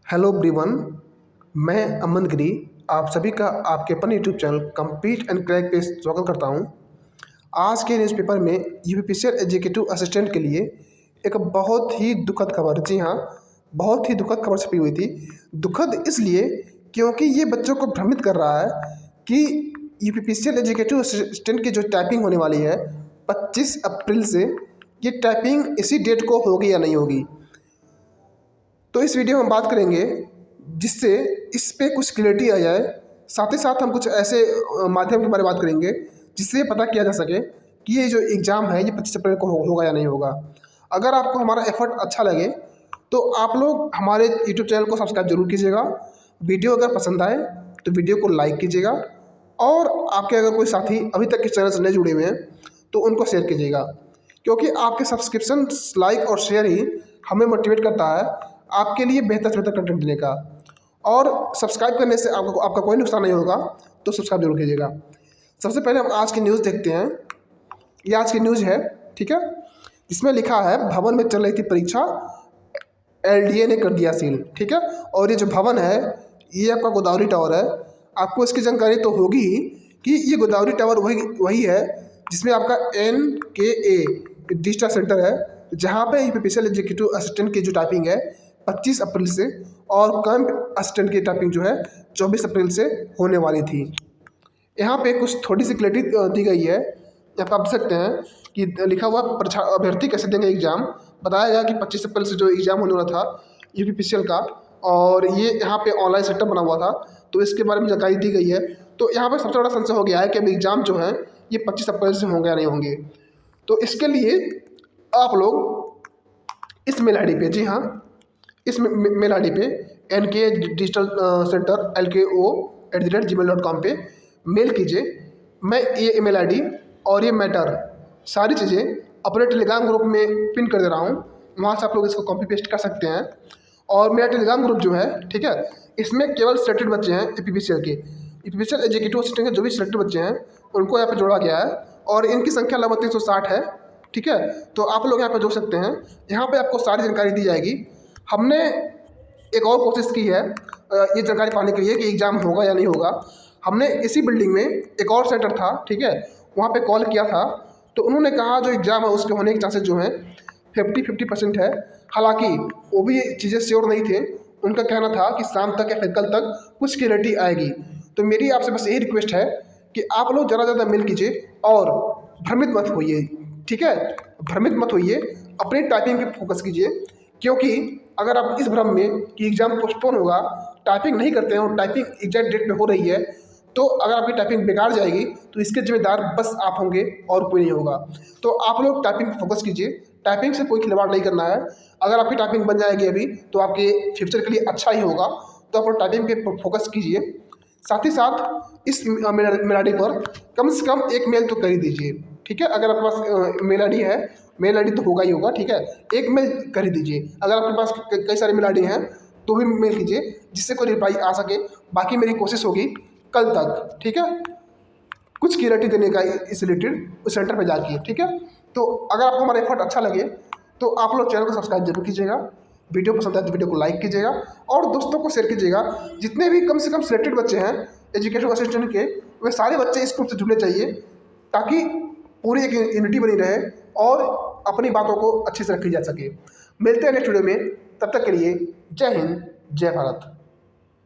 Hello everyone, मैं अमन गिरी आप सभी का आपके अपने YouTube channel compete and crack पे स्वागत करता हूं। आज के न्यूज़पेपर में यूपीपीसीएल एग्जीक्यूटिव असिस्टेंट के लिए एक बहुत ही दुखद खबर, जी हाँ, बहुत ही दुखद खबर छपी हुई थी। दुखद इसलिए क्योंकि ये बच्चों को भ्रमित कर रहा है कि यूपीपीसीएल एग्जीक्यूटिव असिस्टेंट की जो टाइपिंग होने वाली है 25 अप्रैल से, ये टाइपिंग इसी डेट को होगी या नहीं होगी। तो इस वीडियो में हम बात करेंगे जिससे इस पे कुछ क्लियरिटी आ जाए। साथ ही साथ हम कुछ ऐसे माध्यम के बारे में बात करेंगे जिससे पता किया जा सके कि ये जो एग्ज़ाम है ये 25 अप्रैल को होगा या नहीं होगा। अगर आपको हमारा एफर्ट अच्छा लगे तो आप लोग हमारे यूट्यूब चैनल को सब्सक्राइब जरूर कीजिएगा। वीडियो अगर पसंद आए तो वीडियो को लाइक कीजिएगा, और आपके अगर कोई साथी अभी तक इस चैनल से नहीं जुड़े हुए हैं तो उनको शेयर कीजिएगा, क्योंकि आपके सब्सक्रिप्शन, लाइक और शेयर ही हमें मोटिवेट करता है आपके लिए बेहतर से बेहतर कंटेंट देने का। और सब्सक्राइब करने से आपका कोई नुकसान नहीं होगा, तो सब्सक्राइब जरूर कीजिएगा। सबसे पहले हम आज की न्यूज़ देखते हैं। ये आज की न्यूज़ है, ठीक है, जिसमें लिखा है भवन में चल रही थी परीक्षा, एलडीए ने कर दिया सील, ठीक है। और ये जो भवन है ये आपका गोदावरी टावर है। आपको इसकी जानकारी तो होगी ही कि ये गोदावरी टावर वही है जिसमें आपका NKA डिजिटल सेंटर है, जहाँ पे यूपीपीसीएल एग्जीक्यूटिव असिस्टेंट की जो टाइपिंग है 25 अप्रैल से, और कैंप असिस्टेंट की टाइपिंग जो है 24 अप्रैल से होने वाली थी। यहाँ पे कुछ थोड़ी सी क्लैरिटी दी गई है। यहाँ पर आप देख सकते हैं कि लिखा हुआ परीक्षा अभ्यर्थी कैसे देंगे एग्जाम। बताया गया कि 25 अप्रैल से जो एग्ज़ाम होने वाला था यूपीपीसीएल का, और ये यहाँ पे ऑनलाइन सेटअप बना हुआ था, तो इसके बारे में जानकारी दी गई है। तो यहाँ पे सबसे बड़ा संशय हो गया है कि अब एग्ज़ाम जो है ये 25 अप्रैल से होंगे या नहीं होंगे। तो इसके लिए आप लोग इस मेल आई डी पे, जी हाँ, इस मेल आई डी पे NKA डिजिटल सेंटर LKO@gmail.com पे मेल कीजिए। मैं ये ईमेल आईडी और ये मैटर सारी चीज़ें अपने टेलीग्राम ग्रुप में पिन कर दे रहा हूँ, वहाँ से आप लोग इसको कॉपी पेस्ट कर सकते हैं। और मेरा टेलीग्राम ग्रुप जो है, ठीक है, इसमें केवल सिलेक्टेड बच्चे हैं यूपीपीसीएल के, यूपीपीसीएल एग्जीक्यूटिव असिस्टेंट के जो भी सिलेक्टेड बच्चे हैं उनको यहाँ पे जोड़ा गया है, और इनकी संख्या लगभग 360 है, ठीक है। तो आप लोग यहाँ पे जोड़ सकते हैं। यहाँ पे आपको सारी जानकारी दी जाएगी। हमने एक और कोशिश की है ये जानकारी पाने के लिए कि एग्ज़ाम होगा या नहीं होगा। हमने इसी बिल्डिंग में एक और सेंटर था, ठीक है, वहाँ पे कॉल किया था, तो उन्होंने कहा जो एग्ज़ाम है उसके होने के चांसेस जो हैं 50% है। हालांकि वो भी चीज़ें श्योर नहीं थे, उनका कहना था कि शाम तक या फिर कल तक कुछ क्लियरिटी आएगी। तो मेरी आपसे बस यही रिक्वेस्ट है कि आप लोग ज़्यादा से ज़्यादा मेल कीजिए और भ्रमित मत होइए, ठीक है, भ्रमित मत होइए, अपनी टाइपिंग पे फोकस कीजिए। क्योंकि अगर आप इस भ्रम में कि एग्ज़ाम पोस्टपोन होगा, टाइपिंग नहीं करते हैं और टाइपिंग एग्जैक्ट डेट पे हो रही है, तो अगर आपकी टाइपिंग बेकार जाएगी तो इसके जिम्मेदार बस आप होंगे और कोई नहीं होगा। तो आप लोग टाइपिंग पे फोकस कीजिए, टाइपिंग से कोई खिलवाड़ नहीं करना है। अगर आपकी टाइपिंग बन जाएगी अभी तो आपके फ्यूचर के लिए अच्छा ही होगा, तो आप लोग टाइपिंग पे फोकस कीजिए। साथ ही साथ इस मेल आई डी पर कम से कम एक मेल तो कर ही दीजिए, ठीक है। अगर आपके पास मेल आई डी है, मेल आई डी तो होगा ही होगा, ठीक है, एक मेल कर ही दीजिए। अगर आपके पास कई सारे मेल आई डी हैं तो भी मेल कीजिए जिससे कोई रिप्लाई आ सके। बाकी मेरी कोशिश होगी कल तक, ठीक है, कुछ क्लियरिटी देने का इस रिलेटेड उस सेंटर पे जाके, ठीक है। तो अगर आपको हमारा एफर्ट अच्छा लगे तो आप लोग चैनल को सब्सक्राइब जरूर कीजिएगा, वीडियो पसंद आए तो वीडियो को लाइक कीजिएगा, और दोस्तों को शेयर कीजिएगा। जितने भी कम से कम सिलेक्टेड बच्चे हैं एजुकेटिव असिस्टेंट के, वे सारे बच्चे इस ग्रुप से जुड़ने चाहिए, ताकि पूरी एक यूनिटी बनी रहे और अपनी बातों को अच्छे से रखी जा सके। मिलते हैं नेक्स्ट वीडियो में, तब तक के लिए जय हिंद, जय भारत।